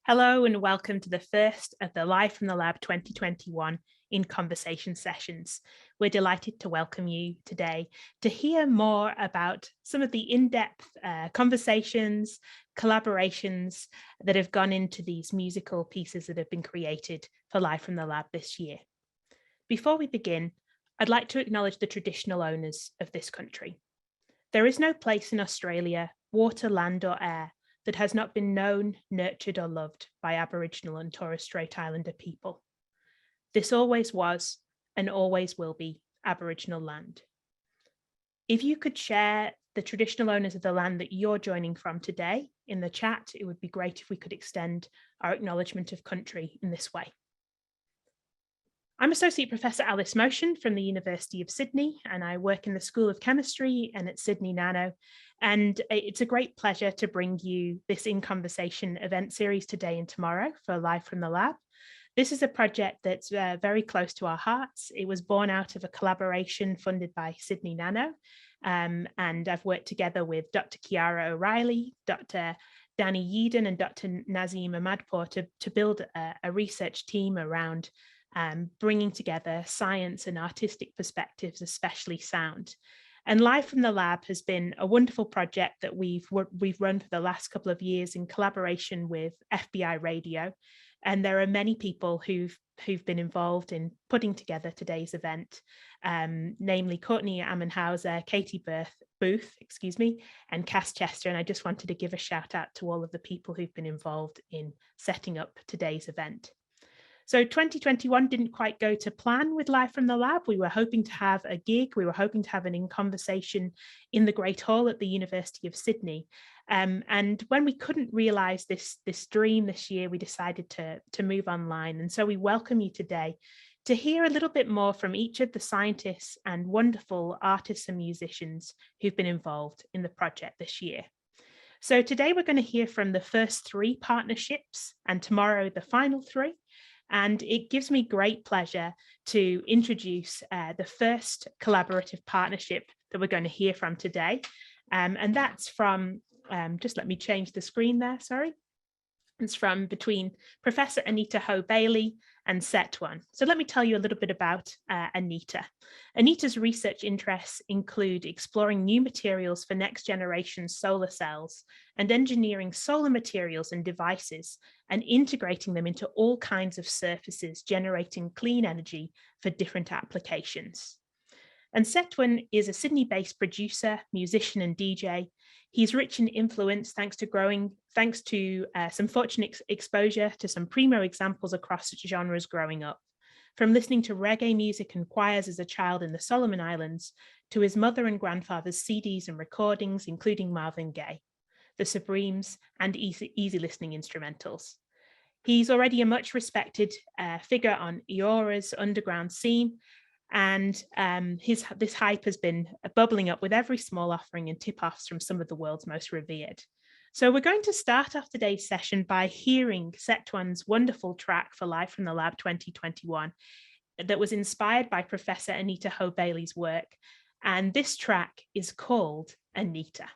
Hello and welcome to the first of the Live from the Lab 2021 In Conversation sessions. We're delighted to welcome you today to hear more about some of the in-depth conversations, collaborations that have gone into these musical pieces that have been created for Live from the Lab this year. Before we begin, I'd like to acknowledge the traditional owners of this country. There is no place in Australia, water, land or air that has not been known, nurtured or loved by Aboriginal and Torres Strait Islander people. This always was and always will be Aboriginal land. If you could share the traditional owners of the land that you're joining from today in the chat, it would be great if we could extend our acknowledgement of country in this way. I'm Associate Professor Alice Motion from the University of Sydney, and I work in the School of Chemistry and at Sydney Nano. And it's a great pleasure to bring you this In Conversation event series today and tomorrow for Live from the Lab. This is a project that's very close to our hearts. It was born out of a collaboration funded by Sydney Nano. And I've worked together with Dr. Chiara O'Reilly, Dr. Danny Yeadon and Dr. Nazim Ahmadpour to build a research team around bringing together science and artistic perspectives, especially sound. And Live from the Lab has been a wonderful project that we've run for the last couple of years in collaboration with FBI Radio. And there are many people who've been involved in putting together today's event, namely Courtney Ammenhauser, Katie Booth, and Cass Chester. And I just wanted to give a shout out to all of the people who've been involved in setting up today's event. So 2021 didn't quite go to plan with Live from the Lab. We were hoping to have a gig. We were hoping to have an In Conversation in the Great Hall at the University of Sydney. And when we couldn't realise this dream this year, we decided to move online. And so we welcome you today to hear a little bit more from each of the scientists and wonderful artists and musicians who've been involved in the project this year. So today we're going to hear from the first 3 partnerships and tomorrow the final 3. And it gives me great pleasure to introduce the first collaborative partnership that we're going to hear from today. And that's from, just let me change the screen there, sorry. It's from between Professor Anita Ho-Bailey and Set1. So let me tell you a little bit about Anita. Anita's research interests include exploring new materials for next generation solar cells and engineering solar materials and devices and integrating them into all kinds of surfaces, generating clean energy for different applications. And Set1 is a Sydney-based producer, musician and DJ. He's rich in influence thanks to some fortunate exposure to some primo examples across genres growing up. From listening to reggae music and choirs as a child in the Solomon Islands, to his mother and grandfather's CDs and recordings, including Marvin Gaye, The Supremes, and easy listening instrumentals. He's already a much respected figure on Eora's underground scene, and this hype has been bubbling up with every small offering and tip-offs from some of the world's most revered. So we're going to start off today's session by hearing Set1's wonderful track for Live from the Lab 2021 that was inspired by Professor Anita Ho-Bailey's work. And this track is called Anita.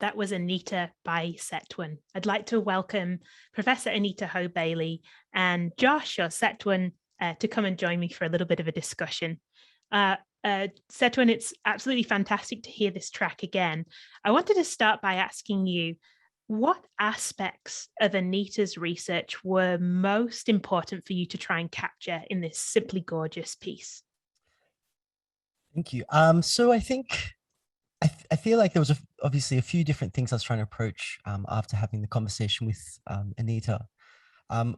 That was Anita by Setwin. I'd like to welcome Professor Anita Ho-Bailey and Josh or Setwin to come and join me for a little bit of a discussion. Setwin, it's absolutely fantastic to hear this track again. I wanted to start by asking you, what aspects of Anita's research were most important for you to try and capture in this simply gorgeous piece? Thank you. So I think I feel like there was obviously a few different things I was trying to approach after having the conversation with Anita. Um,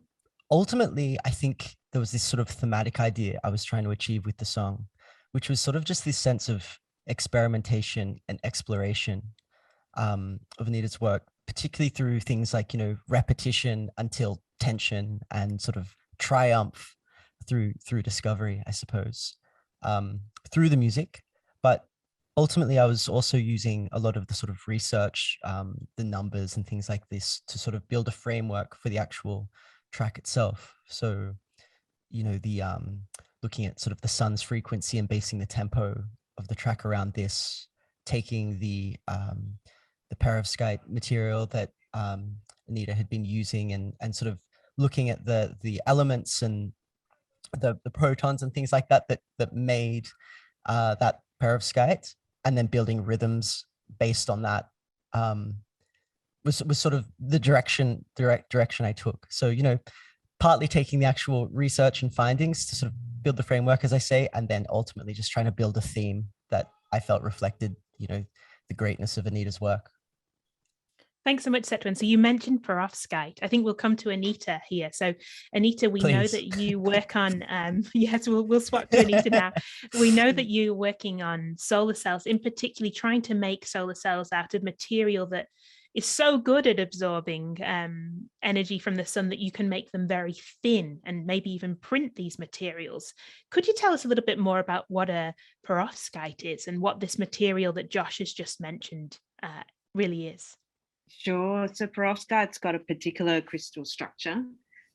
Ultimately, I think there was this sort of thematic idea I was trying to achieve with the song, which was sort of just this sense of experimentation and exploration of Anita's work, particularly through things like, repetition until tension and sort of triumph through discovery, I suppose, through the music. But ultimately, I was also using a lot of the sort of research, the numbers and things like this to sort of build a framework for the actual track itself. So, the looking at sort of the sun's frequency and basing the tempo of the track around this, taking the perovskite material that Anita had been using and sort of looking at the elements and the protons and things like that made that perovskite, and then building rhythms based on that was sort of the direction I took. So, partly taking the actual research and findings to sort of build the framework, as I say, and then ultimately just trying to build a theme that I felt reflected, the greatness of Anita's work. Thanks so much, Setwin. So you mentioned perovskite. I think we'll come to Anita here. So Anita, we know Please. that you work on, yes, we'll swap to Anita now. We know that you're working on solar cells, in particularly trying to make solar cells out of material that is so good at absorbing energy from the sun that you can make them very thin and maybe even print these materials. Could you tell us a little bit more about what a perovskite is and what this material that Josh has just mentioned really is? Sure. So perovskite's got a particular crystal structure.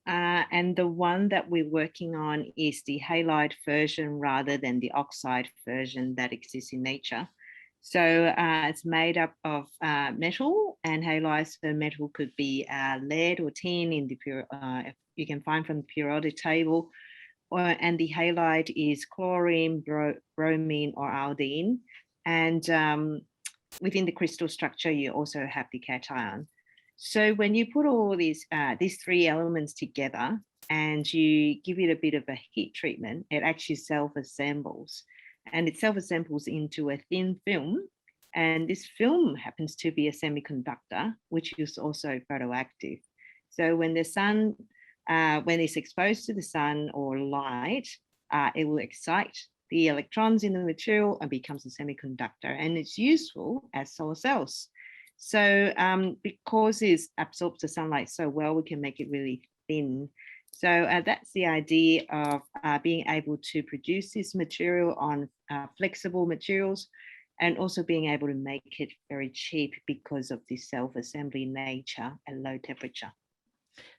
And the one that we're working on is the halide version rather than the oxide version that exists in nature. So it's made up of metal and halide. So metal could be lead or tin in the you can find from the periodic table. And the halide is chlorine, bromine, or iodine. And within the crystal structure, you also have the cation. So when you put all these three elements together and you give it a bit of a heat treatment, it actually self-assembles. And it self-assembles into a thin film. And this film happens to be a semiconductor, which is also photoactive. So when the sun, when it's exposed to the sun or light, it will excite the electrons in the material and becomes a semiconductor, and it's useful as solar cells. So because it absorbs the sunlight so well, we can make it really thin. So that's the idea of being able to produce this material on flexible materials, and also being able to make it very cheap because of the self-assembly nature and low temperature.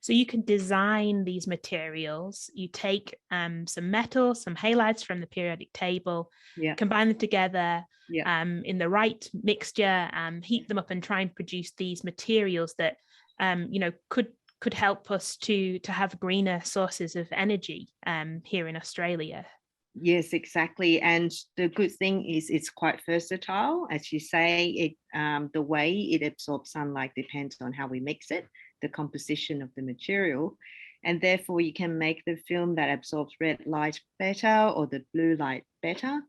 So you can design these materials. You take some metal, some halides from the periodic table, combine them together in the right mixture, heat them up and try and produce these materials that could help us to have greener sources of energy here in Australia. Yes, exactly. And the good thing is it's quite versatile. As you say, the way it absorbs sunlight depends on how we mix it, the composition of the material. And therefore, you can make the film that absorbs red light better or the blue light better.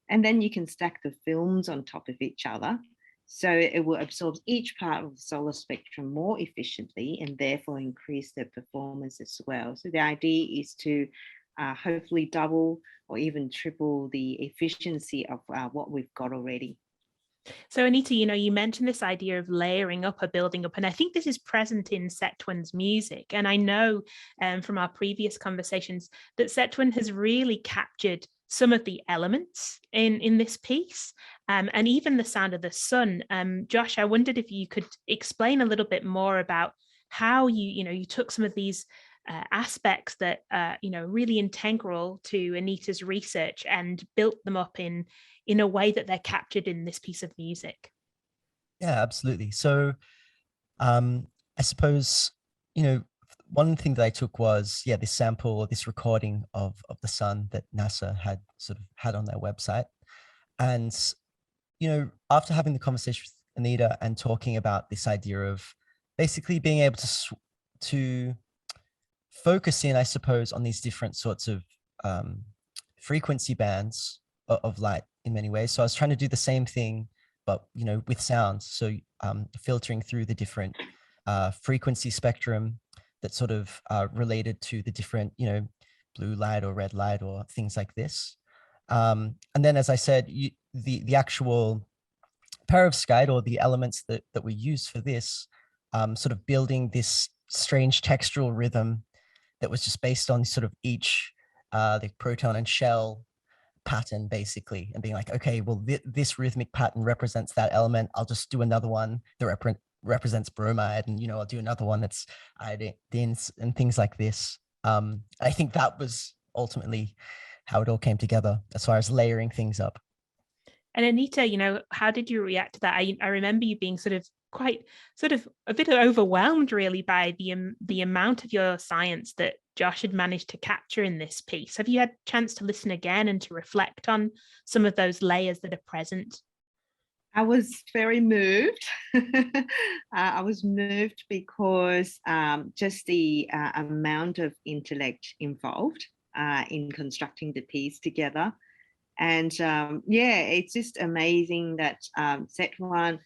And then you can stack the films on top of each other. So it will absorb each part of the solar spectrum more efficiently and therefore increase the performance as well. So the idea is to hopefully double or even triple the efficiency of what we've got already. So Anita, you mentioned this idea of layering up or building up, and I think this is present in Setwin's music. And I know from our previous conversations that Setwin has really captured some of the elements in this piece, and even the sound of the sun. Josh, I wondered if you could explain a little bit more about how you took some of these aspects that are really integral to Anita's research and built them up in a way that they're captured in this piece of music. Yeah, absolutely. So I suppose, you know, one thing that I took was, yeah, this sample or this recording of the sun that NASA had sort of had on their website. And, you know, after having the conversation with Anita and talking about this idea of basically being able to focus in, I suppose, on these different sorts of frequency bands of light in many ways. So I was trying to do the same thing, but, you know, with sounds. So filtering through the different frequency spectrum that sort of related to the different, you know, blue light or red light or things like this. And then, as I said, the actual perovskite or the elements that were used for this, sort of building this strange textural rhythm that was just based on sort of each the proton and shell pattern, basically, and being like, okay, well, this rhythmic pattern represents that element. I'll just do another one that represents bromide, and, you know, I'll do another one that's iodines and things like this. I think that was ultimately how it all came together as far as layering things up. And Anita, you know, how did you react to that? I remember you being sort of a bit overwhelmed really by the amount of your science that Josh had managed to capture in this piece. Have you had a chance to listen again and to reflect on some of those layers that are present? I was very moved. I was moved because just the amount of intellect involved in constructing the piece together. And yeah, it's just amazing that Set1,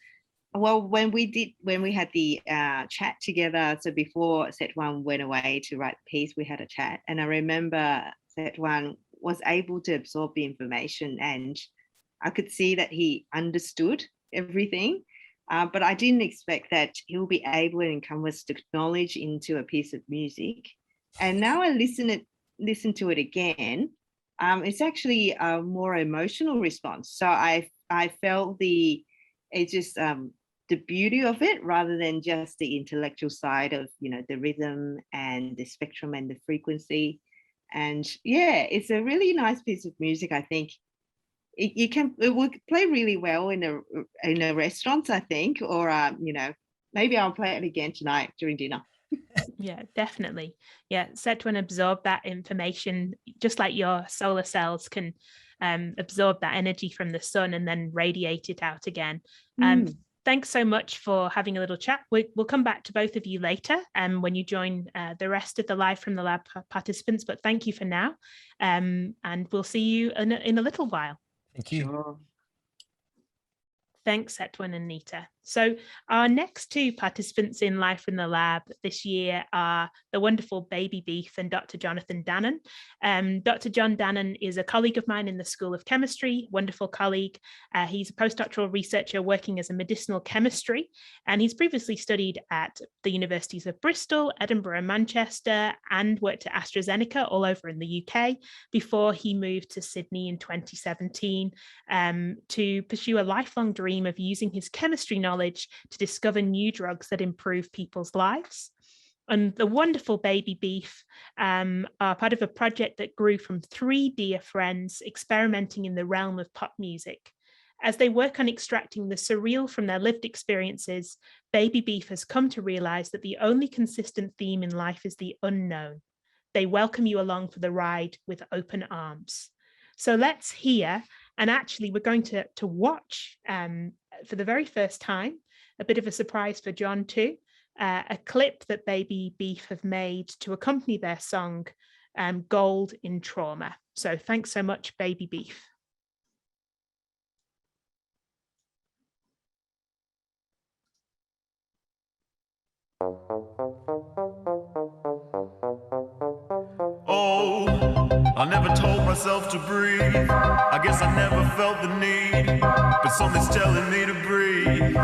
well, when we had the chat together, so before Set1 went away to write the piece, we had a chat. And I remember Set1 was able to absorb the information, and I could see that he understood everything, but I didn't expect that he'll be able to encompass the knowledge into a piece of music. And now I listen to it again, it's actually a more emotional response. So I felt the beauty of it rather than just the intellectual side of, you know, the rhythm and the spectrum and the frequency. And yeah, it's a really nice piece of music. I think it would play really well in a restaurant, I think, or you know, maybe I'll play it again tonight during dinner. Yeah, definitely. Yeah, Set1 absorb that information just like your solar cells can absorb that energy from the sun and then radiate it out again. Thanks so much for having a little chat. We'll come back to both of you later when you join the rest of the Live from the Lab participants, but thank you for now. And we'll see you in a little while. Thank you. Sure. Thanks, Set1 and Nita. So our next two participants in Live from the Lab this year are the wonderful Baby Beef and Dr. Jonathan Dannon. Dr. John Dannon is a colleague of mine in the School of Chemistry, wonderful colleague. He's a postdoctoral researcher working as a medicinal chemistry, and he's previously studied at the universities of Bristol, Edinburgh, and Manchester, and worked at AstraZeneca all over in the UK before he moved to Sydney in 2017 to pursue a lifelong dream of using his chemistry knowledge to discover new drugs that improve people's lives. And the wonderful Baby Beef are part of a project that grew from three dear friends experimenting in the realm of pop music. As they work on extracting the surreal from their lived experiences, Baby Beef has come to realize that the only consistent theme in life is the unknown. They welcome you along for the ride with open arms. So let's hear, and actually we're going to watch for the very first time, a bit of a surprise for John too, a clip that Baby Beef have made to accompany their song, Gold in Trauma. So thanks so much, Baby Beef. Oh, I never told myself to breathe. I guess I never felt the need, but something's telling me to breathe.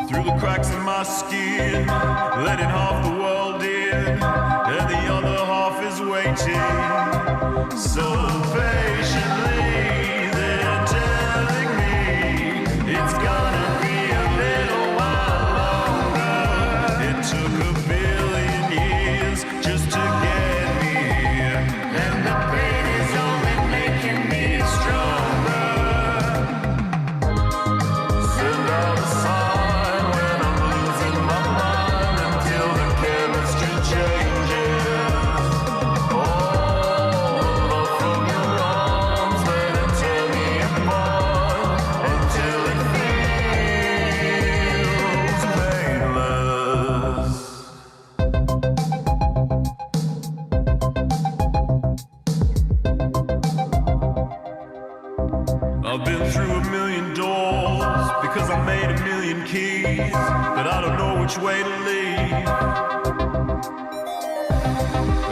Through the cracks in my skin, letting half the world in, and the other half is waiting. So patiently, they're telling me it's gonna be a little while longer. It took a billion years just to get me here, and the pain is only making me stronger. but I don't know which way to lead.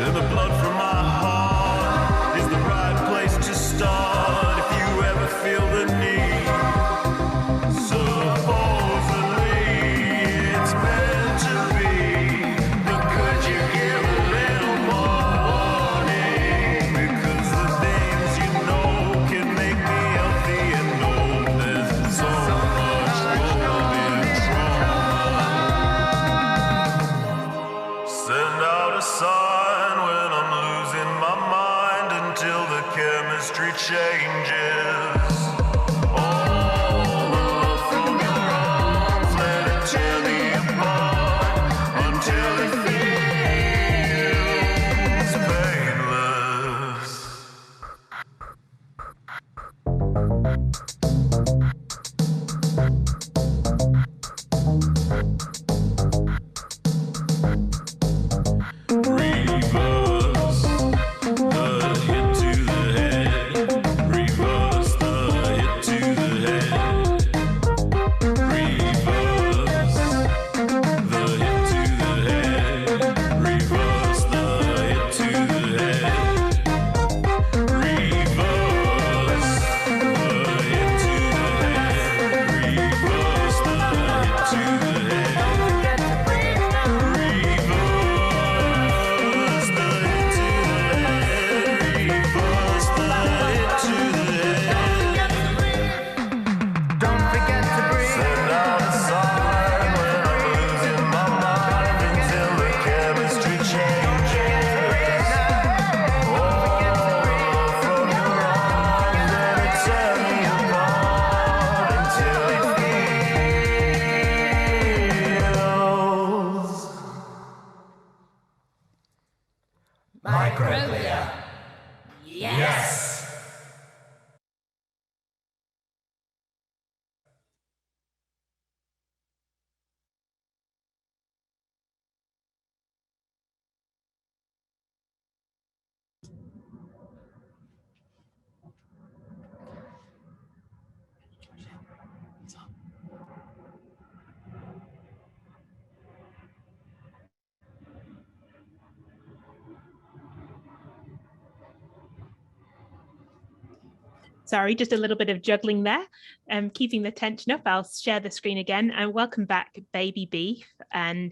And the blood from my heart is the right place to start if you ever feel the need. Supposedly it's meant to be, but could you give a little more warning? Because the things you know can make me healthy and know there's so much gold in trauma. Send out a sign when I'm losing my mind until the chemistry changes. All the love from your arms, let it tear me apart until it feels painless. Reverse the hit to the head. Reverse the hit to the head. Reverse the hit to the head. Reverse the hit to the head. Reverse the hit to the head. Reverse the hit to the head. Don't forget to breathe. Send out a sign when I'm losing my mind until the chemistry changes. Oh, from your arms, let it tear me apart until it feels Microglia. Yes. Sorry, just a little bit of juggling there. Keeping the tension up, I'll share the screen again and welcome back Baby Beef and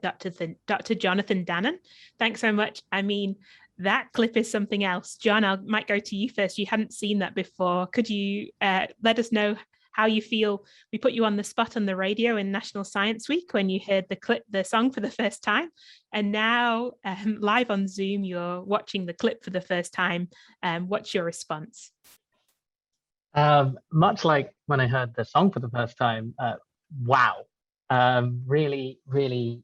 Dr. Jonathan Dannon. Thanks so much. I mean, that clip is something else. John, I might go to you first. You hadn't seen that before. Could you let us know how you feel? We put you on the spot on the radio in National Science Week when you heard the song for the first time. And now live on Zoom, you're watching the clip for the first time. What's your response? Much like when I heard the song for the first time, wow, really, really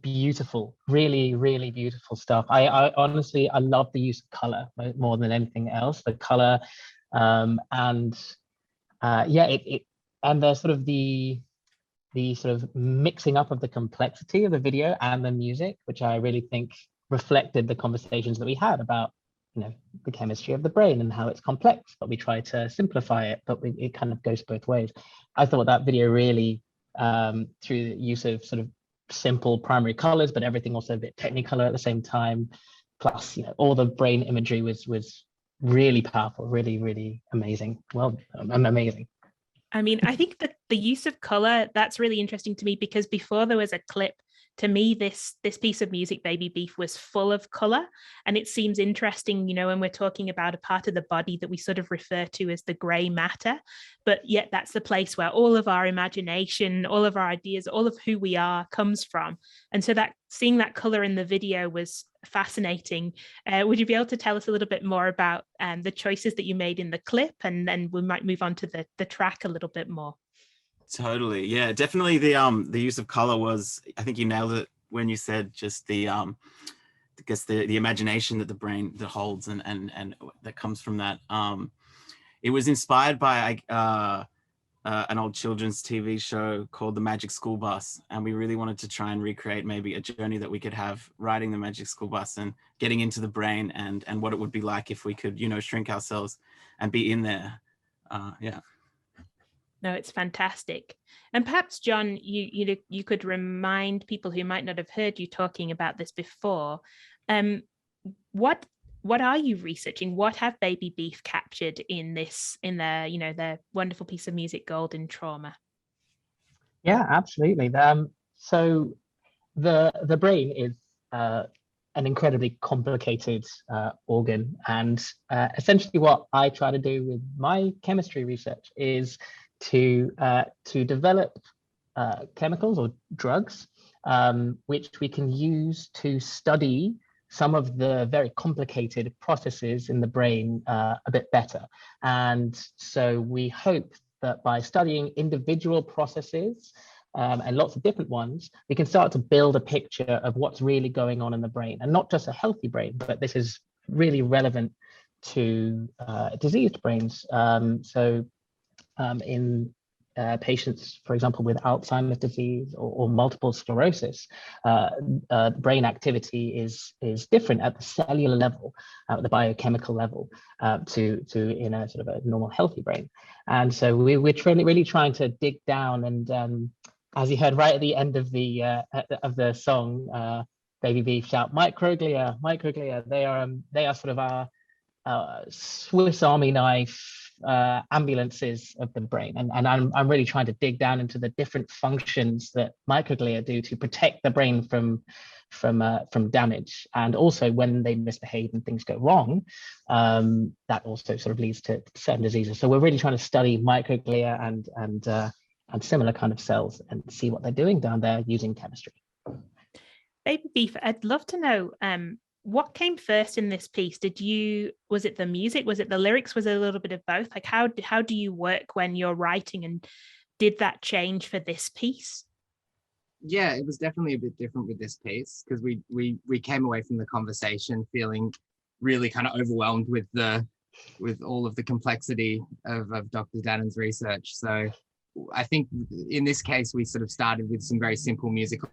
beautiful, really beautiful stuff. I honestly, I love the use of color more than anything else. The color and and the sort of the sort of mixing up of the complexity of the video and the music, which I really think reflected the conversations that we had about, you know, the chemistry of the brain and how it's complex, but we try to simplify it, but it kind of goes both ways. I thought that video really, through the use of sort of simple primary colors, but everything also a bit technicolor at the same time, plus, you know, all the brain imagery was really powerful, really amazing. Well, amazing. I mean, I think that the use of color, that's really interesting to me, because before there was a clip, to me, this piece of music, Baby Beef, was full of color. And it seems interesting, you know, when we're talking about a part of the body that we sort of refer to as the gray matter, but yet that's the place where all of our imagination, all of our ideas, all of who we are comes from. And so that seeing that color in the video was fascinating. Would you be able to tell us a little bit more about the choices that you made in the clip? And then we might move on to the track a little bit more. Totally. Yeah, definitely the use of color was, I think you nailed it when you said just the I guess the imagination that the brain that holds and that comes from that. It was inspired by an old children's TV show called The Magic School Bus, and we really wanted to try and recreate maybe a journey that we could have riding the Magic School Bus and getting into the brain and what it would be like if we could, you know, shrink ourselves and be in there. Yeah. No, it's fantastic. And perhaps, John, you could remind people who might not have heard you talking about this before. Um, what what are you researching? What have Baby Beef captured in their, their wonderful piece of music, Golden Trauma? Yeah, absolutely. So the brain is an incredibly complicated organ, and essentially what I try to do with my chemistry research is to develop chemicals or drugs which we can use to study some of the very complicated processes in the brain a bit better. And so we hope that by studying individual processes and lots of different ones, we can start to build a picture of what's really going on in the brain, and not just a healthy brain, but this is really relevant to diseased brains. In patients, for example, with Alzheimer's disease or multiple sclerosis, brain activity is different at the cellular level, at the biochemical level, to in a sort of a normal healthy brain. And so we're really trying to dig down, and as you heard right at the end of the song, Baby Beef shout, microglia, microglia. They are sort of our Swiss Army knife ambulances of the brain, and I'm really trying to dig down into the different functions that microglia do to protect the brain from damage, and also when they misbehave and things go wrong, that also sort of leads to certain diseases. So we're really trying to study microglia and similar kind of cells and see what they're doing down there using chemistry. Baby Beef, I'd love to know what came first in this piece. Was it the music? Was it the lyrics? Was it a little bit of both? Like how do you work when you're writing, and did that change for this piece? Yeah, it was definitely a bit different with this piece, because we came away from the conversation feeling really kind of overwhelmed with all of the complexity of Dr. Dannon's research. So I think in this case, we sort of started with some very simple musical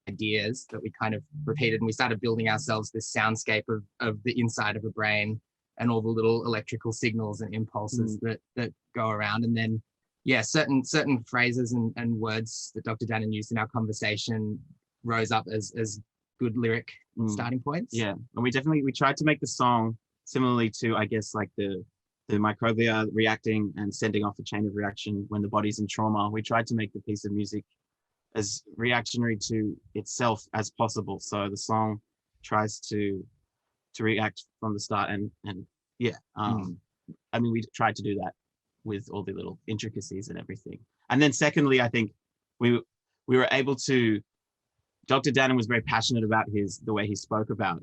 ideas that we kind of repeated, and we started building ourselves this soundscape of the inside of a brain and all the little electrical signals and impulses that go around. And then, yeah, certain phrases and words that Dr. Dannon used in our conversation rose up as good lyric starting points. Yeah, and we tried to make the song similarly to, I guess, like the microglia reacting and sending off a chain of reaction when the body's in trauma. We tried to make the piece of music as reactionary to itself as possible. So the song tries to react from the start, and yeah, I mean, we tried to do that with all the little intricacies and everything. And then secondly, I think we were able to, Dr. Dannon was very passionate about the way he spoke about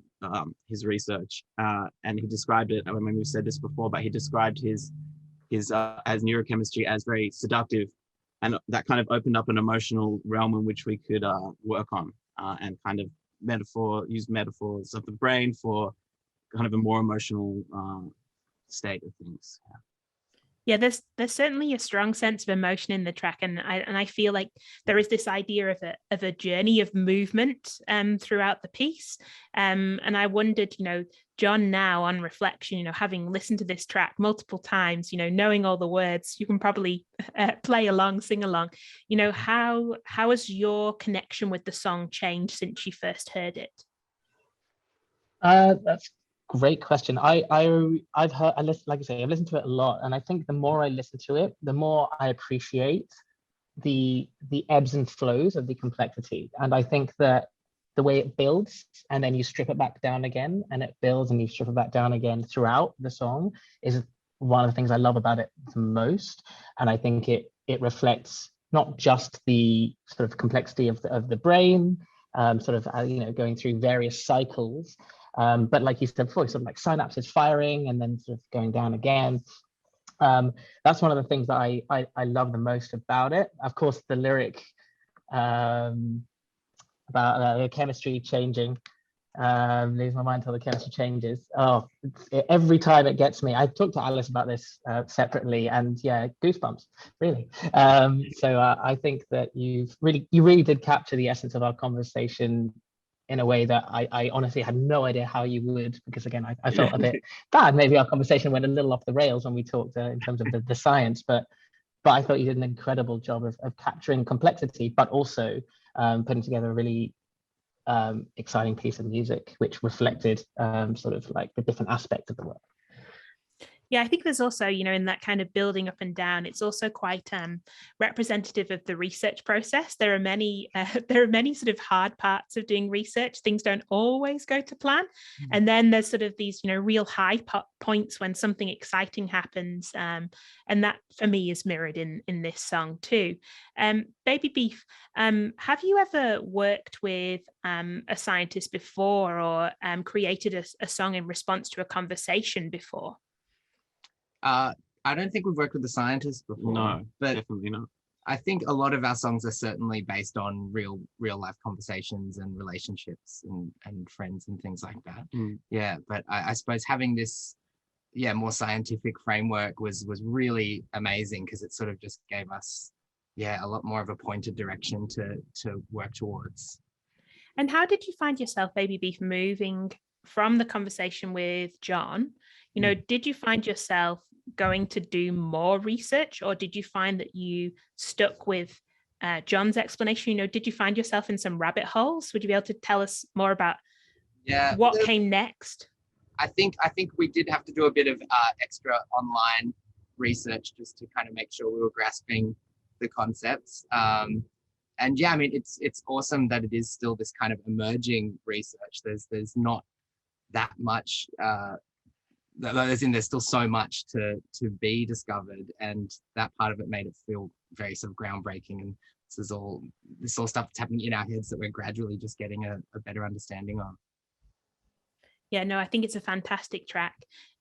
his research, and he described it, I mean, we've said this before, but he described his as neurochemistry as very seductive, and that kind of opened up an emotional realm in which we could work on and kind of use metaphors of the brain for kind of a more emotional state of things. Yeah, there's certainly a strong sense of emotion in the track, and I feel like there is this idea of a journey of movement throughout the piece. And I wondered, John, now on reflection, having listened to this track multiple times, knowing all the words, you can probably play along, sing along. How has your connection with the song changed since you first heard it? That's great question. I've listened to it a lot, and I think the more I listen to it, the more I appreciate the ebbs and flows of the complexity. And I think that the way it builds and then you strip it back down again, and it builds and you strip it back down again throughout the song, is one of the things I love about it the most. And I think it reflects not just the sort of complexity of the brain, going through various cycles, but like you said before, sort of like synapses firing and then sort of going down again. That's one of the things that I love the most about it. Of course, the lyric about the chemistry changing, leaves my mind till the chemistry changes. Oh, every time it gets me. I talked to Alice about this separately, and yeah, goosebumps, really. So I think that you really did capture the essence of our conversation in a way that I honestly had no idea how you would, because again, I felt a bit bad. Maybe our conversation went a little off the rails when we talked in terms of the science, but but I thought you did an incredible job of capturing complexity, but also putting together a really exciting piece of music, which reflected sort of like the different aspects of the work. Yeah, I think there's also, in that kind of building up and down, it's also quite representative of the research process. There are many sort of hard parts of doing research. Things don't always go to plan. And then there's sort of these, real high points when something exciting happens. And that for me is mirrored in this song too. Baby Beef, have you ever worked with a scientist before, or created a song in response to a conversation before? I don't think we've worked with the scientists before. No, but definitely not. I think a lot of our songs are certainly based on real life conversations and relationships and friends and things like that. Yeah, but I suppose having this more scientific framework was really amazing, because it sort of just gave us a lot more of a pointed direction to work towards. And how did you find yourself, Baby Beef, moving from the conversation with John? Did you find yourself going to do more research, or did you find that you stuck with John's explanation? Did you find yourself in some rabbit holes? Would you be able to tell us more about what came next? I think we did have to do a bit of extra online research just to kind of make sure we were grasping the concepts. And yeah, I mean, it's awesome that it is still this kind of emerging research. There's not that much. There's still so much to be discovered, and that part of it made it feel very sort of groundbreaking. And this all stuff that's happening in our heads that we're gradually just getting a better understanding of. Yeah, no, I think it's a fantastic track.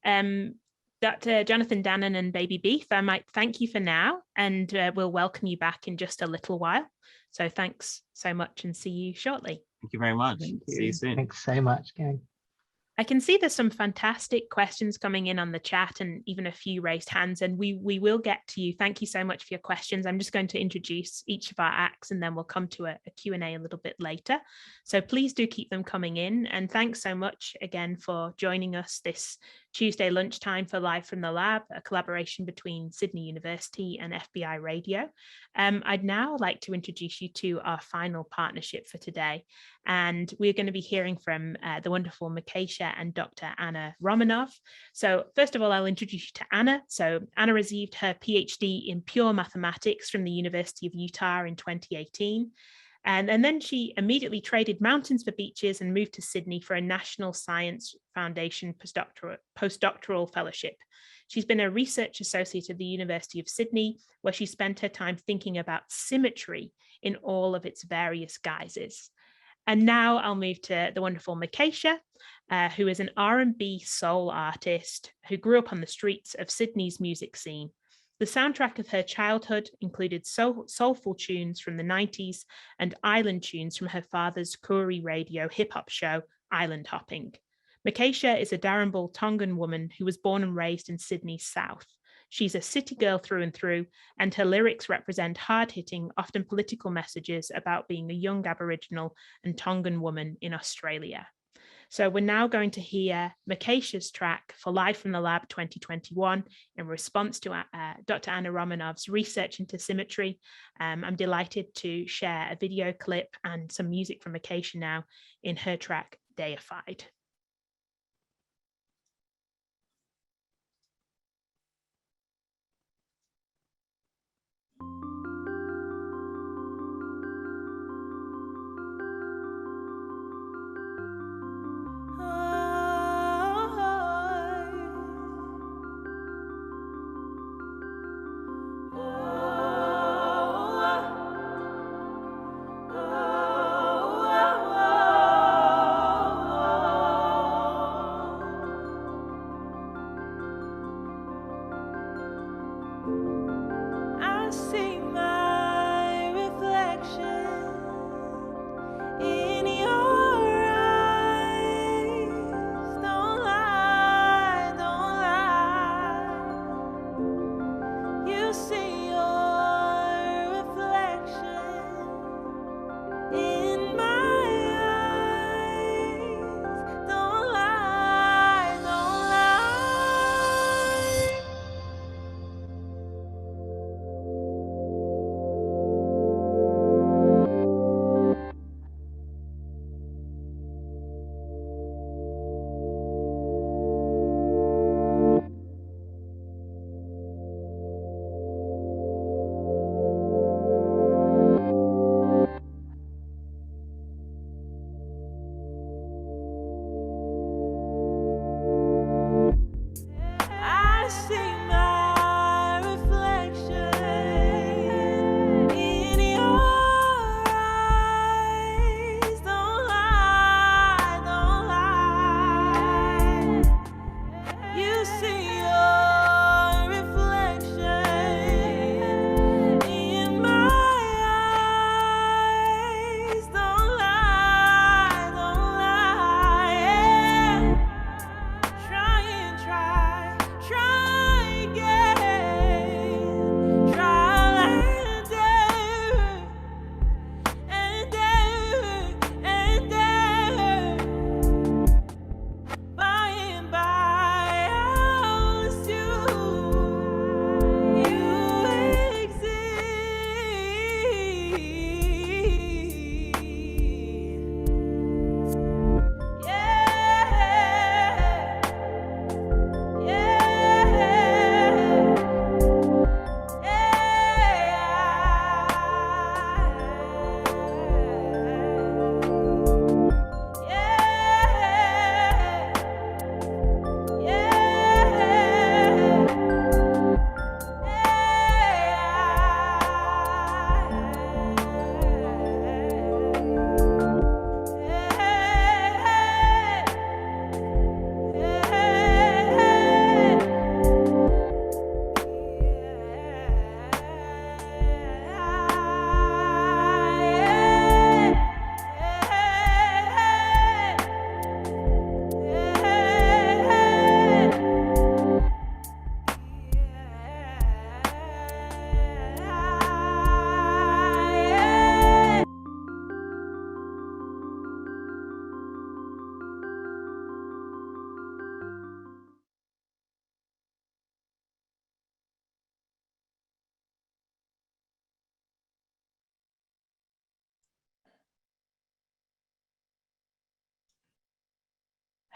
Dr. Jonathan Dannon and Baby Beef, I might thank you for now, and we'll welcome you back in just a little while. So thanks so much, and see you shortly. Thank you very much. Thank you. See you soon. Thanks so much, gang. I can see there's some fantastic questions coming in on the chat, and even a few raised hands, and we will get to you. Thank you so much for your questions. I'm just going to introduce each of our acts, and then we'll come to a Q&A a little bit later. So please do keep them coming in. And thanks so much again for joining us this Tuesday lunchtime for Live from the Lab, a collaboration between Sydney University and FBI Radio. I'd now like to introduce you to our final partnership for today. And we're going to be hearing from the wonderful Makaysha and Dr. Anna Romanov. So first of all, I'll introduce you to Anna. So Anna received her PhD in pure mathematics from the University of Utah in 2018. And then she immediately traded mountains for beaches and moved to Sydney for a National Science Foundation postdoctoral fellowship. She's been a research associate at the University of Sydney, where she spent her time thinking about symmetry in all of its various guises. And now I'll move to the wonderful Makaysha, who is an R&B soul artist who grew up on the streets of Sydney's music scene. The soundtrack of her childhood included soulful tunes from the 90s and island tunes from her father's Koori radio hip-hop show, Island Hopping. Makaysha is a Darumbal Tongan woman who was born and raised in Sydney's south. She's a city girl through and through, and her lyrics represent hard-hitting, often political messages about being a young Aboriginal and Tongan woman in Australia. So we're now going to hear Makaysha's track for Live from the Lab 2021 in response to Dr. Anna Romanov's research into symmetry. I'm delighted to share a video clip and some music from Makaysha now in her track, Deified. Oh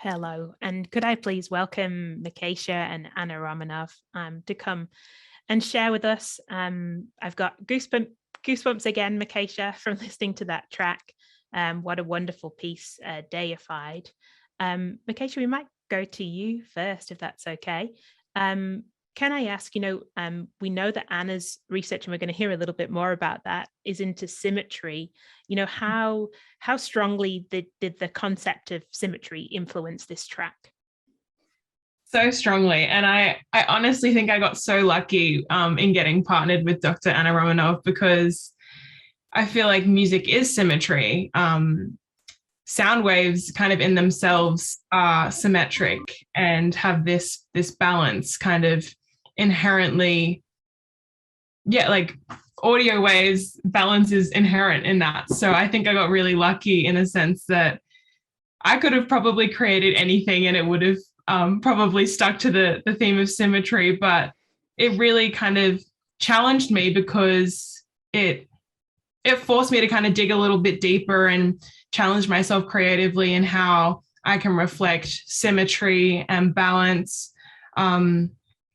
Hello, and could I please welcome Mikesha and Anna Romanov to come and share with us. I've got goosebumps again, Mikesha, from listening to that track. What a wonderful piece, Deified. Mikesha, we might go to you first, if that's okay. Can I ask, we know that Anna's research, and we're going to hear a little bit more about that, is into symmetry. How strongly did the concept of symmetry influence this track? So strongly. And I honestly think I got so lucky in getting partnered with Dr. Anna Romanov, because I feel like music is symmetry. Sound waves kind of in themselves are symmetric and have this balance kind of inherently, like audio waves, balance is inherent in that. So I think I got really lucky in a sense that I could have probably created anything and it would have probably stuck to the theme of symmetry, but it really kind of challenged me because it forced me to kind of dig a little bit deeper and challenge myself creatively in how I can reflect symmetry and balance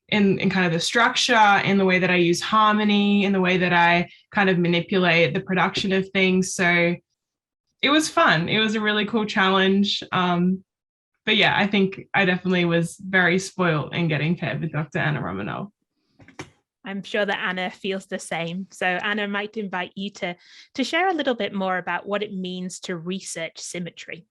in kind of the structure, in the way that I use harmony, in the way that I kind of manipulate the production of things. So it was fun. It was a really cool challenge. But yeah, I think I definitely was very spoiled in getting paired with Dr. Anna Romanov. I'm sure that Anna feels the same. So Anna, I might invite you to share a little bit more about what it means to research symmetry.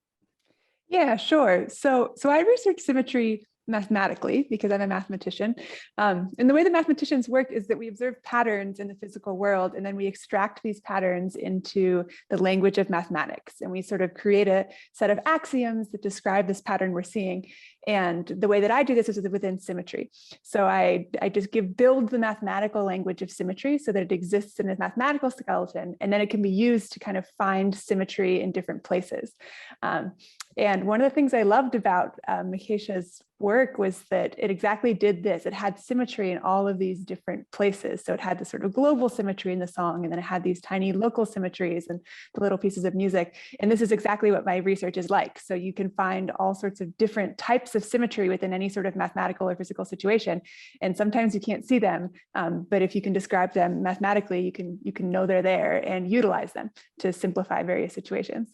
Yeah, sure. So I research symmetry mathematically because I'm a mathematician. And the way that mathematicians work is that we observe patterns in the physical world, and then we extract these patterns into the language of mathematics. And we sort of create a set of axioms that describe this pattern we're seeing. And the way that I do this is within symmetry. So I just build the mathematical language of symmetry so that it exists in a mathematical skeleton, and then it can be used to kind of find symmetry in different places. And one of the things I loved about Mikesha's work was that it exactly did this. It had symmetry in all of these different places. So it had the sort of global symmetry in the song, and then it had these tiny local symmetries and the little pieces of music. And this is exactly what my research is like. So you can find all sorts of different types of symmetry within any sort of mathematical or physical situation. And sometimes you can't see them, but if you can describe them mathematically, you can know they're there and utilize them to simplify various situations.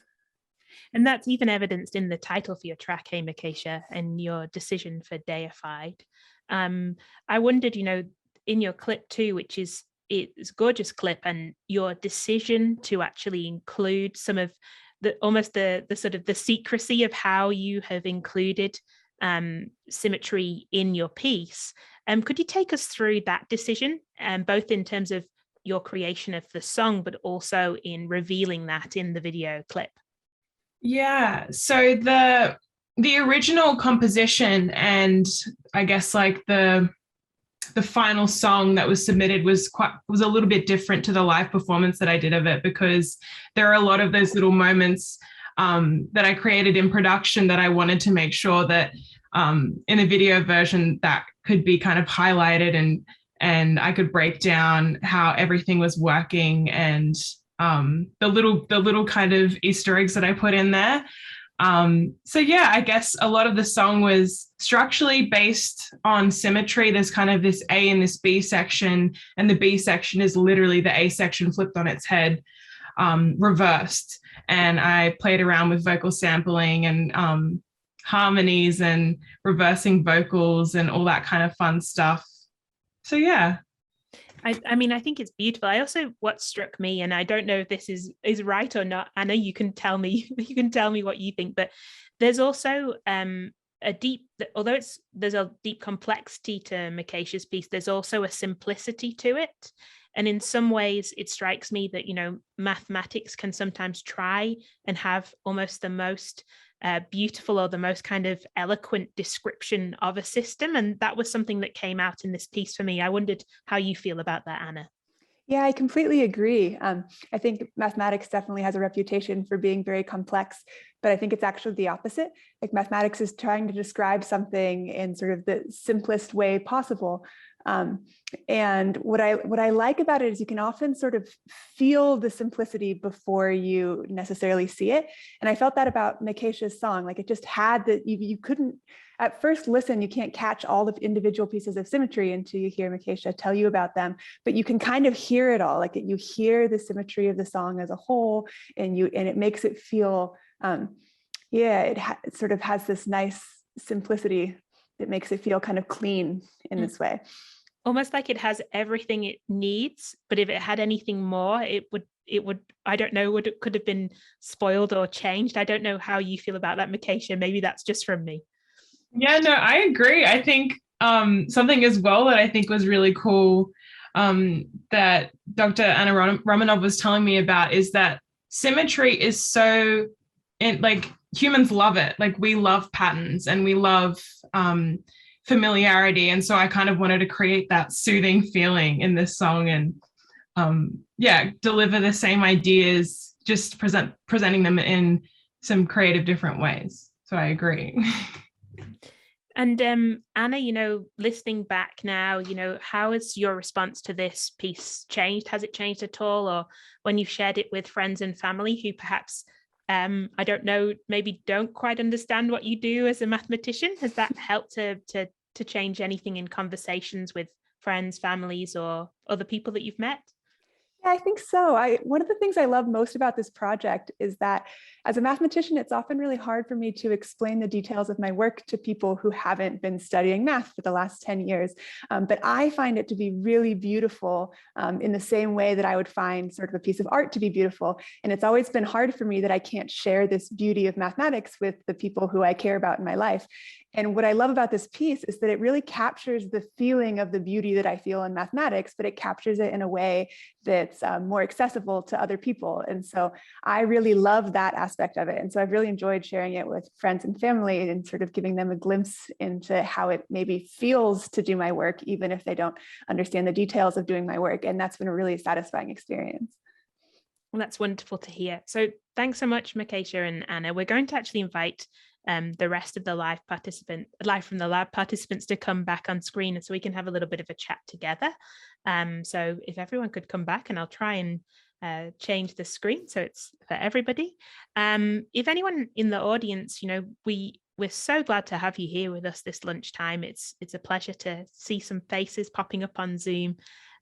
And that's even evidenced in the title for your track, Hey Mikesha, and your decision for Deified. I wondered, in your clip too, which is it's a gorgeous clip, and your decision to actually include some of the sort of the secrecy of how you have included symmetry in your piece. Could you take us through that decision, both in terms of your creation of the song, but also in revealing that in the video clip? Yeah, so the original composition and I guess like the final song that was submitted was a little bit different to the live performance that I did of it, because there are a lot of those little moments that I created in production that I wanted to make sure that in a video version that could be kind of highlighted and I could break down how everything was working and the little kind of Easter eggs that I put in there. So yeah, I guess a lot of the song was structurally based on symmetry. There's kind of this A and this B section, and the B section is literally the A section flipped on its head, reversed. And I played around with vocal sampling and harmonies and reversing vocals and all that kind of fun stuff. So yeah. I mean, I think it's beautiful. I also, what struck me, and I don't know if this is right or not, Anna, you can tell me what you think, but there's also there's a deep complexity to Mikesha's piece. There's also a simplicity to it. And in some ways, it strikes me that, mathematics can sometimes try and have almost the most beautiful or the most kind of eloquent description of a system. And that was something that came out in this piece for me. I wondered how you feel about that, Anna. Yeah, I completely agree. I think mathematics definitely has a reputation for being very complex, but I think it's actually the opposite. Like mathematics is trying to describe something in sort of the simplest way possible. And what I like about it is you can often sort of feel the simplicity before you necessarily see it. And I felt that about Mikesha's song. Like, it just had that you couldn't at first listen, you can't catch all the individual pieces of symmetry until you hear Mikesha tell you about them, but you can kind of hear it all. Like, you hear the symmetry of the song as a whole, and it makes it feel, it sort of has this nice simplicity that makes it feel kind of clean in this way. Almost like it has everything it needs, but if it had anything more, it would, I don't know, could have been spoiled or changed. I don't know how you feel about that, Mikesha. Maybe that's just from me. Yeah, no, I agree. I think something as well that I think was really cool that Dr. Anna Romanov was telling me about is that symmetry is so, like, humans love it. Like, we love patterns and we love familiarity. And so I kind of wanted to create that soothing feeling in this song and deliver the same ideas, just presenting them in some creative different ways. So I agree. And Anna, listening back now, how has your response to this piece changed? Has it changed at all? Or when you've shared it with friends and family who perhaps, I don't know, maybe don't quite understand what you do as a mathematician, has that helped to change anything in conversations with friends, families, or other people that you've met? Yeah, I think so. One of the things I love most about this project is that as a mathematician, it's often really hard for me to explain the details of my work to people who haven't been studying math for the last 10 years. But I find it to be really beautiful in the same way that I would find sort of a piece of art to be beautiful. And it's always been hard for me that I can't share this beauty of mathematics with the people who I care about in my life. And what I love about this piece is that it really captures the feeling of the beauty that I feel in mathematics, but it captures it in a way that's more accessible to other people. And so I really love that aspect of it. And so I've really enjoyed sharing it with friends and family and sort of giving them a glimpse into how it maybe feels to do my work, even if they don't understand the details of doing my work. And that's been a really satisfying experience. Well, that's wonderful to hear. So thanks so much, Mikesha and Anna. We're going to actually invite the rest of the live from the lab participants to come back on screen so we can have a little bit of a chat together. So if everyone could come back, and I'll try and change the screen so it's for everybody. If anyone in the audience, we're so glad to have you here with us this lunchtime. It's a pleasure to see some faces popping up on Zoom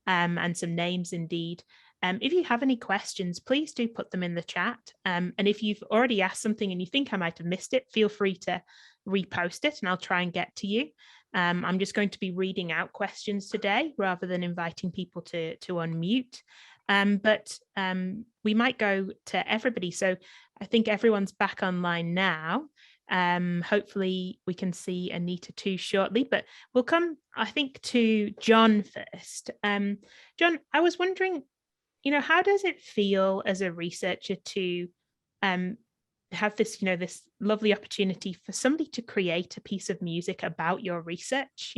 and some names indeed. If you have any questions, please do put them in the chat. And if you've already asked something and you think I might have missed it, feel free to repost it and I'll try and get to you. I'm just going to be reading out questions today rather than inviting people to unmute. But we might go to everybody. So I think everyone's back online now. Hopefully we can see Anita too shortly, but we'll come, I think, to John first. John, I was wondering, how does it feel as a researcher to have this, this lovely opportunity for somebody to create a piece of music about your research?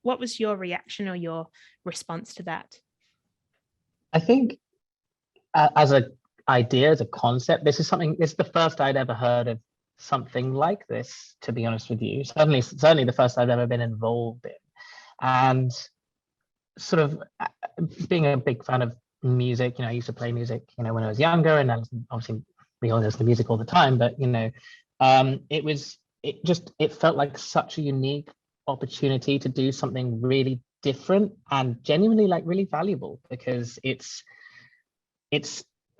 What was your reaction or your response to that? I think as an idea, as a concept, this is the first I'd ever heard of something like this, to be honest with you. Certainly the first I've ever been involved in. And sort of being a big fan of music, I used to play music, when I was younger, and obviously we all listen to music all the time, but it felt like such a unique opportunity to do something really different and genuinely really valuable, because it's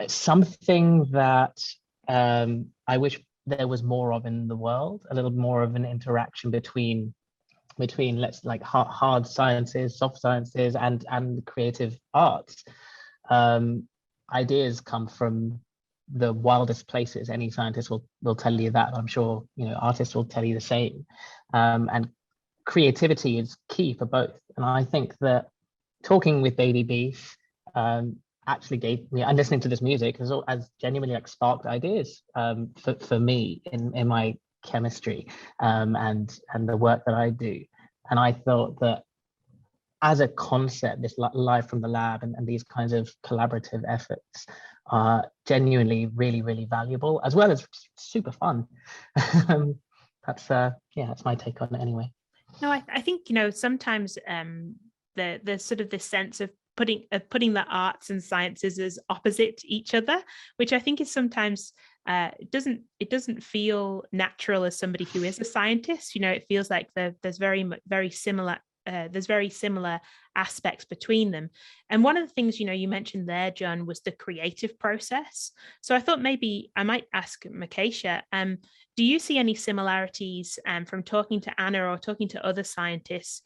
something that I wish there was more of in the world, a little more of an interaction between hard sciences, soft sciences, and creative arts. Ideas come from the wildest places. Any scientist will tell you that. I'm sure artists will tell you the same. And creativity is key for both. And I think that talking with Baby Beef actually gave me, and listening to this music has genuinely sparked ideas for me in my chemistry and the work that I do. And I thought that as a concept, this live from the lab and these kinds of collaborative efforts are genuinely really, really valuable, as well as super fun. That's my take on it anyway. No, I think, sometimes there's sort of this sense of putting the arts and sciences as opposite each other, which I think is sometimes it doesn't feel natural as somebody who is a scientist. It feels like there's very similar aspects between them. And one of the things, you mentioned there, John, was the creative process. So I thought maybe I might ask Makesha, do you see any similarities from talking to Anna or talking to other scientists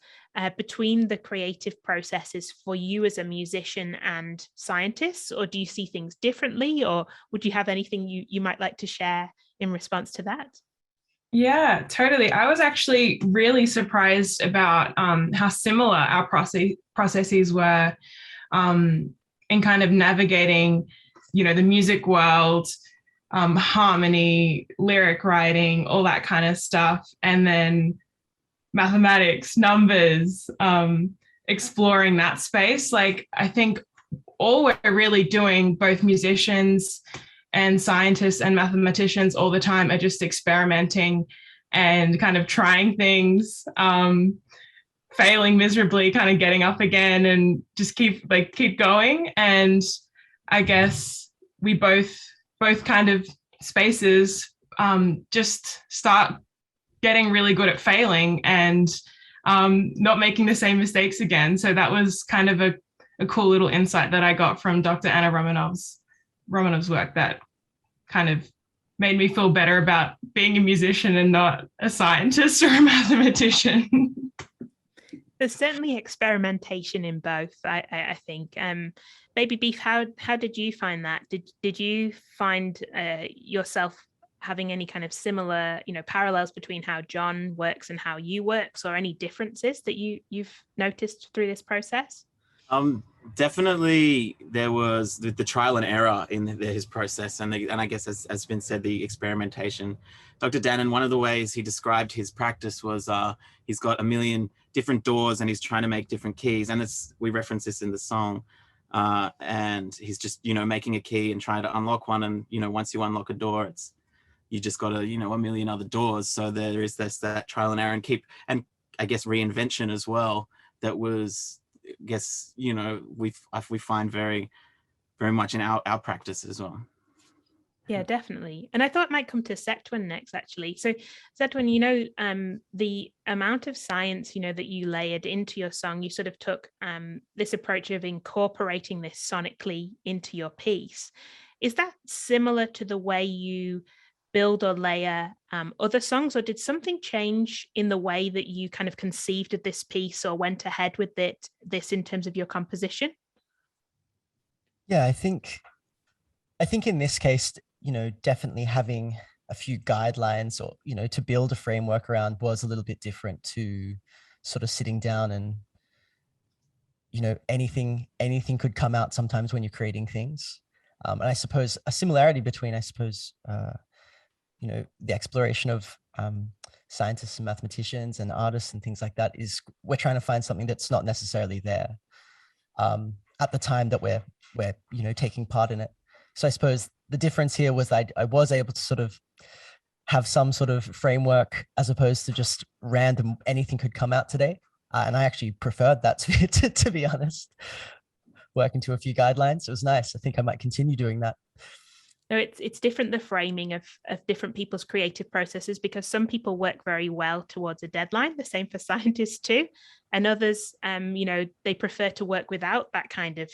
between the creative processes for you as a musician and scientists, or do you see things differently, or would you have anything you might like to share in response to that? Yeah, totally. I was actually really surprised about how similar our processes were in kind of navigating, the music world, harmony, lyric writing, all that kind of stuff, and then mathematics, numbers, exploring that space. Like, I think all we're really doing, both musicians and scientists and mathematicians all the time, are just experimenting and kind of trying things, failing miserably, kind of getting up again and just keep going. And I guess we both kind of spaces just start getting really good at failing and not making the same mistakes again. So that was kind of a cool little insight that I got from Dr. Anna Romanov's work that kind of made me feel better about being a musician and not a scientist or a mathematician. There's certainly experimentation in both, I think. Baby Beef, how did you find that? Did you find yourself having any kind of similar, parallels between how John works and how you works, or any differences that you've noticed through this process? Definitely there was the trial and error in his process, and I guess as been said, the experimentation. Dr. Dannon, one of the ways he described his practice was he's got a million different doors and he's trying to make different keys, and we reference this in the song, and he's just making a key and trying to unlock one, and once you unlock a door, you just got a million other doors. So there is that trial and error and I guess reinvention as well. That was, I guess, we find very, very much in our practice as well. Yeah, definitely. And I thought it might come to Setwin next, actually. So Setwin, the amount of science, that you layered into your song, you sort of took this approach of incorporating this sonically into your piece. Is that similar to the way you build or layer other songs, or did something change in the way that you kind of conceived of this piece or went ahead with this in terms of your composition? Yeah, I think in this case, definitely having a few guidelines or, to build a framework around was a little bit different to sort of sitting down and, anything could come out sometimes when you're creating things. And I suppose a similarity between, the exploration of scientists and mathematicians and artists and things like that is we're trying to find something that's not necessarily there at the time that we're taking part in it. So I suppose the difference here was I was able to sort of have some sort of framework as opposed to just random anything could come out today. And I actually preferred that to be honest. Working to a few guidelines, it was nice. I think I might continue doing that. No, it's different, the framing of different people's creative processes, because some people work very well towards a deadline, the same for scientists too, and others, they prefer to work without that kind of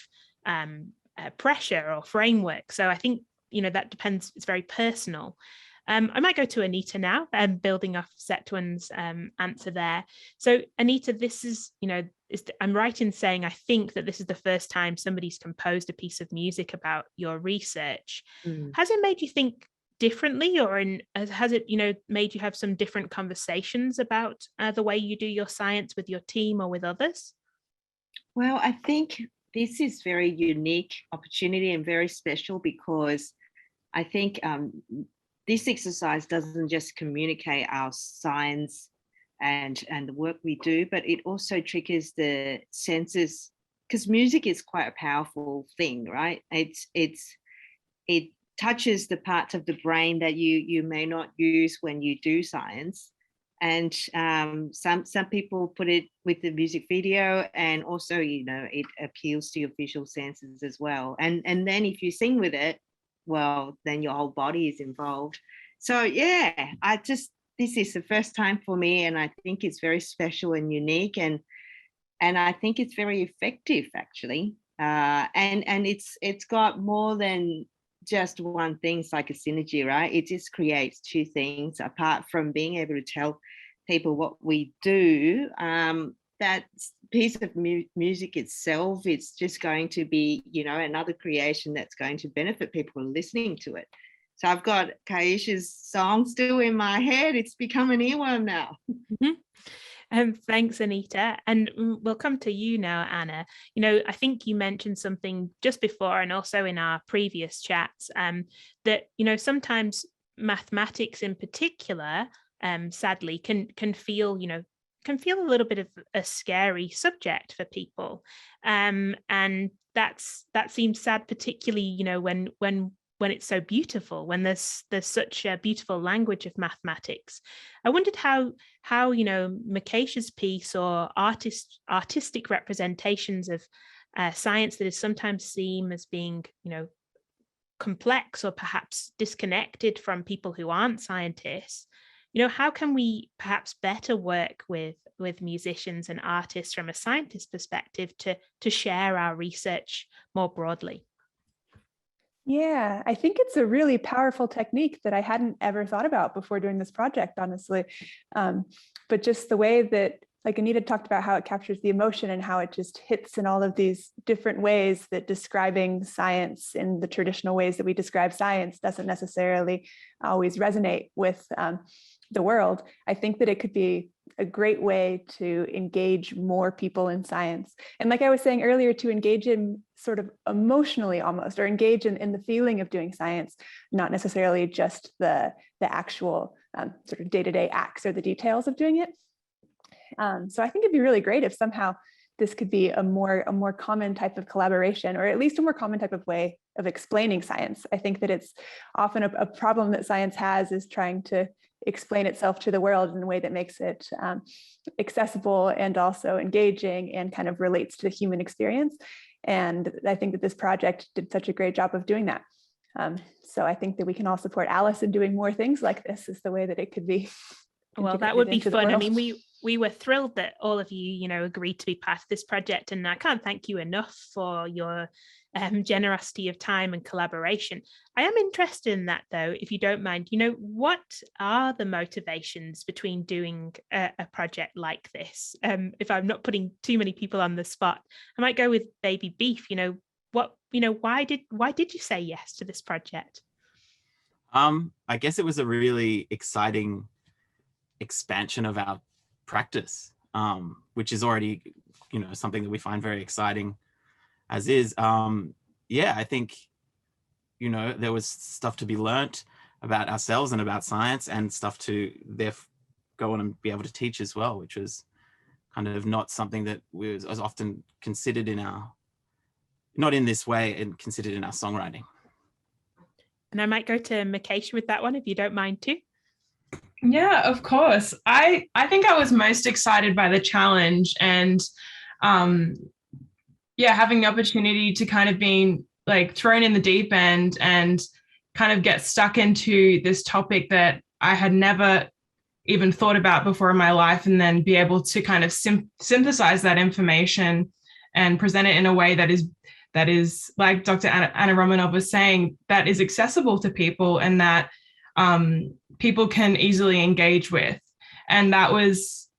pressure or framework. So I think, that depends, it's very personal. I might go to Anita now, building off Setwin's answer there. So Anita, this is, I'm right in saying I think that this is the first time somebody's composed a piece of music about your research. Has it made you think differently, or has it, made you have some different conversations about the way you do your science with your team or with others? Well, I think this is very unique opportunity and very special, because I think this exercise doesn't just communicate our science and the work we do, but it also triggers the senses, because music is quite a powerful thing, right? It touches the parts of the brain that you may not use when you do science, and some people put it with the music video, and also, you know, it appeals to your visual senses as well. And then if you sing with it, well, then your whole body is involved. So yeah, this is the first time for me, and I think it's very special and unique, and I think it's very effective actually. And it's got more than just one thing. It's like a synergy, right? It just creates two things apart from being able to tell people what we do. That piece of music itself, it's just going to be, you know, another creation that's going to benefit people listening to it. So I've got Kaisha's song still in my head. It's become an earworm now. Thanks, Anita. And we'll come to you now, Anna. You know, I think you mentioned something just before and also in our previous chats, that, you know, sometimes mathematics in particular, sadly, can feel, you know, can feel a little bit of a scary subject for people. And that seems sad, particularly, you know, when it's so beautiful, when there's such a beautiful language of mathematics. I wondered how you know, Mikeisha's piece or artistic representations of science that is sometimes seen as being, you know, complex or perhaps disconnected from people who aren't scientists. You know, how can we perhaps better work with musicians and artists from a scientist perspective to share our research more broadly? Yeah, I think it's a really powerful technique that I hadn't ever thought about before doing this project, honestly. But just the way that, like Anita talked about, how it captures the emotion and how it just hits in all of these different ways that describing science in the traditional ways that we describe science doesn't necessarily always resonate with the world. I think that it could be a great way to engage more people in science. And like I was saying earlier, to engage in sort of emotionally almost, or engage in the feeling of doing science, not necessarily just the actual sort of day-to-day acts or the details of doing it. So I think it'd be really great if somehow this could be a more common type of collaboration, or at least a more common type of way of explaining science. I think that it's often a problem that science has is trying to explain itself to the world in a way that makes it accessible and also engaging and kind of relates to the human experience. And I think that this project did such a great job of doing that. So I think that we can all support Alice in doing more things like this, is the way that it could be. Well, that would be fun. I mean, we were thrilled that all of you, you know, agreed to be part of this project, and I can't thank you enough for your generosity of time and collaboration. I am interested in that, though, if you don't mind. You know, what are the motivations between doing a project like this? If I'm not putting too many people on the spot, I might go with Baby Beef. You know, why did you say yes to this project? I guess it was a really exciting expansion of our practice, which is already, you know, something that we find very exciting as is. Yeah, I think, you know, there was stuff to be learnt about ourselves and about science, and stuff to go on and be able to teach as well, which was kind of not something that was often considered not in this way, and considered in our songwriting. And I might go to Mikeisha with that one, if you don't mind too. Yeah, of course. I think I was most excited by the challenge, and having the opportunity to kind of being like thrown in the deep end and kind of get stuck into this topic that I had never even thought about before in my life, and then be able to kind of synthesize that information and present it in a way that is like Dr. Anna Romanov was saying, that is accessible to people and that people can easily engage with. And that was,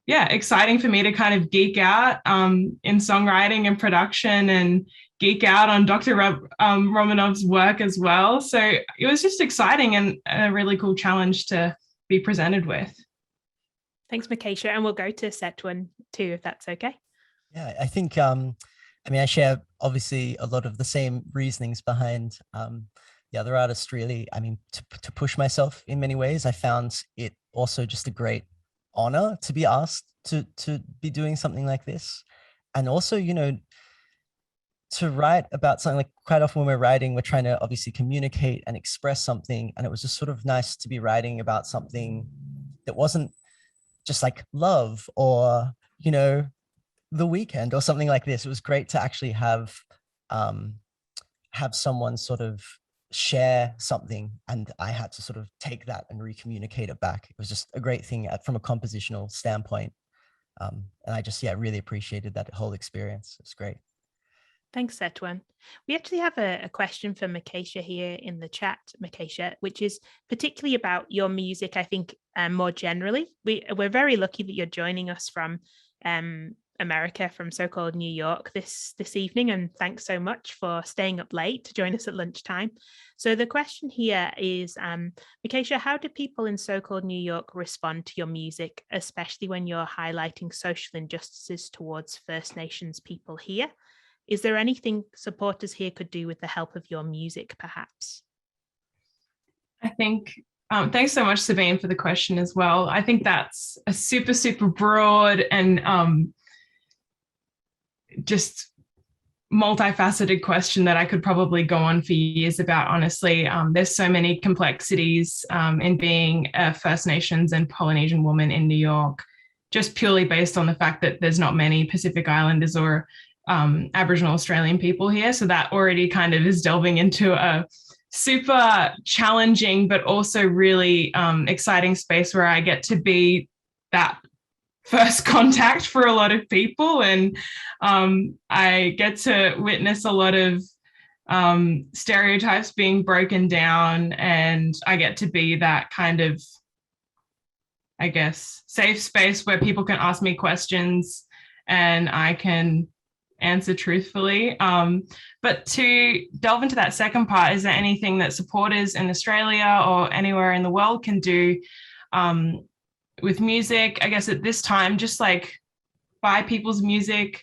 exciting for me to kind of geek out in songwriting and production, and geek out on Dr. Romanov's work as well. So it was just exciting and a really cool challenge to be presented with. Thanks, Mikeisha. And we'll go to Setwin too, if that's okay. Yeah, I think, I share obviously a lot of the same reasonings behind the other artists, really. I mean, to push myself in many ways. I found it also just a great honor to be asked to be doing something like this. And also, you know, to write about something, like quite often when we're writing, we're trying to obviously communicate and express something. And it was just sort of nice to be writing about something that wasn't just like Love or, you know, The Weeknd or something like this. It was great to actually have someone sort of share something, and I had to sort of take that and recommunicate it back. It was just a great thing from a compositional standpoint. And I just, yeah, really appreciated that whole experience. It's great. Thanks, Setwan. We actually have a question for Makaysha here in the chat, Makaysha, which is particularly about your music, I think, more generally. We're very lucky that you're joining us from America, from so-called New York this evening, and thanks so much for staying up late to join us at lunchtime. So the question here is, Makaysha, how do people in so-called New York respond to your music, especially when you're highlighting social injustices towards First Nations people here? Is there anything supporters here could do with the help of your music, perhaps? I think, thanks so much, Sabine, for the question as well. I think that's a super, super broad and just multifaceted question that I could probably go on for years about, honestly. There's so many complexities in being a First Nations and Polynesian woman in New York, just purely based on the fact that there's not many Pacific Islanders or Aboriginal Australian people here. So that already kind of is delving into a super challenging, but also really exciting space where I get to be that first contact for a lot of people. And I get to witness a lot of stereotypes being broken down. And I get to be that kind of, I guess, safe space where people can ask me questions and I can answer truthfully. But to delve into that second part, is there anything that supporters in Australia or anywhere in the world can do with music? I guess at this time, just like buy people's music.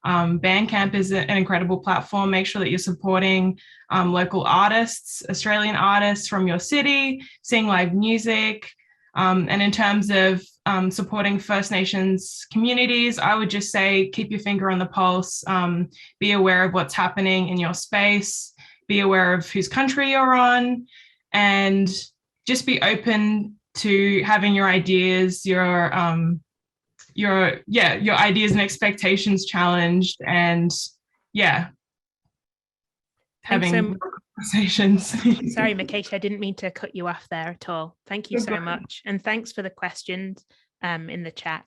Bandcamp is an incredible platform. Make sure that you're supporting local artists, Australian artists from your city, seeing live music. And in terms of supporting First Nations communities, I would just say keep your finger on the pulse, be aware of what's happening in your space, be aware of whose country you're on, and just be open to having your ideas, your ideas and expectations challenged, and having conversations. Sorry, Makaysha, I didn't mean to cut you off there at all. Thank you so much. And thanks for the questions in the chat.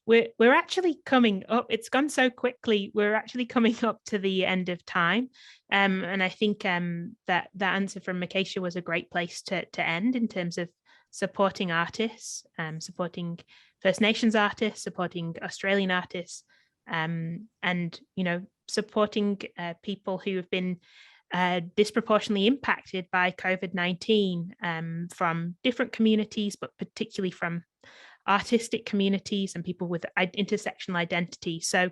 We're actually coming up, it's gone so quickly, we're actually coming up to the end of time. And I think that answer from Makaysha was a great place to end in terms of supporting artists, supporting First Nations artists, supporting Australian artists, and, you know, supporting people who have been disproportionately impacted by COVID-19 from different communities, but particularly from artistic communities and people with intersectional identity. So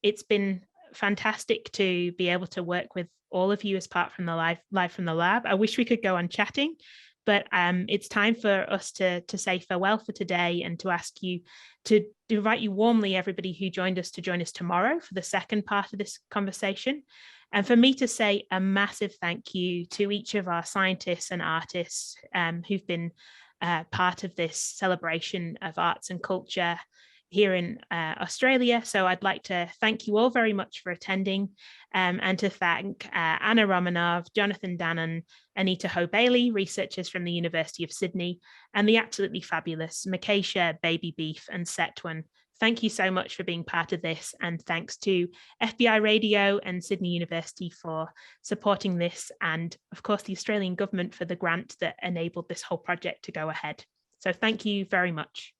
it's been fantastic to be able to work with all of you as part from the live from the lab. I wish we could go on chatting, but it's time for us to say farewell for today and to ask you to invite you warmly, everybody who joined us, to join us tomorrow for the second part of this conversation. And for me to say a massive thank you to each of our scientists and artists who've been part of this celebration of arts and culture here in Australia. So I'd like to thank you all very much for attending, and to thank Anna Romanov, Jonathan Dannon, Anita Ho-Bailey, researchers from the University of Sydney, and the absolutely fabulous Makaysha, Baby Beef, and Setwan. Thank you so much for being part of this, and thanks to FBI Radio and Sydney University for supporting this, and of course the Australian government for the grant that enabled this whole project to go ahead. So thank you very much.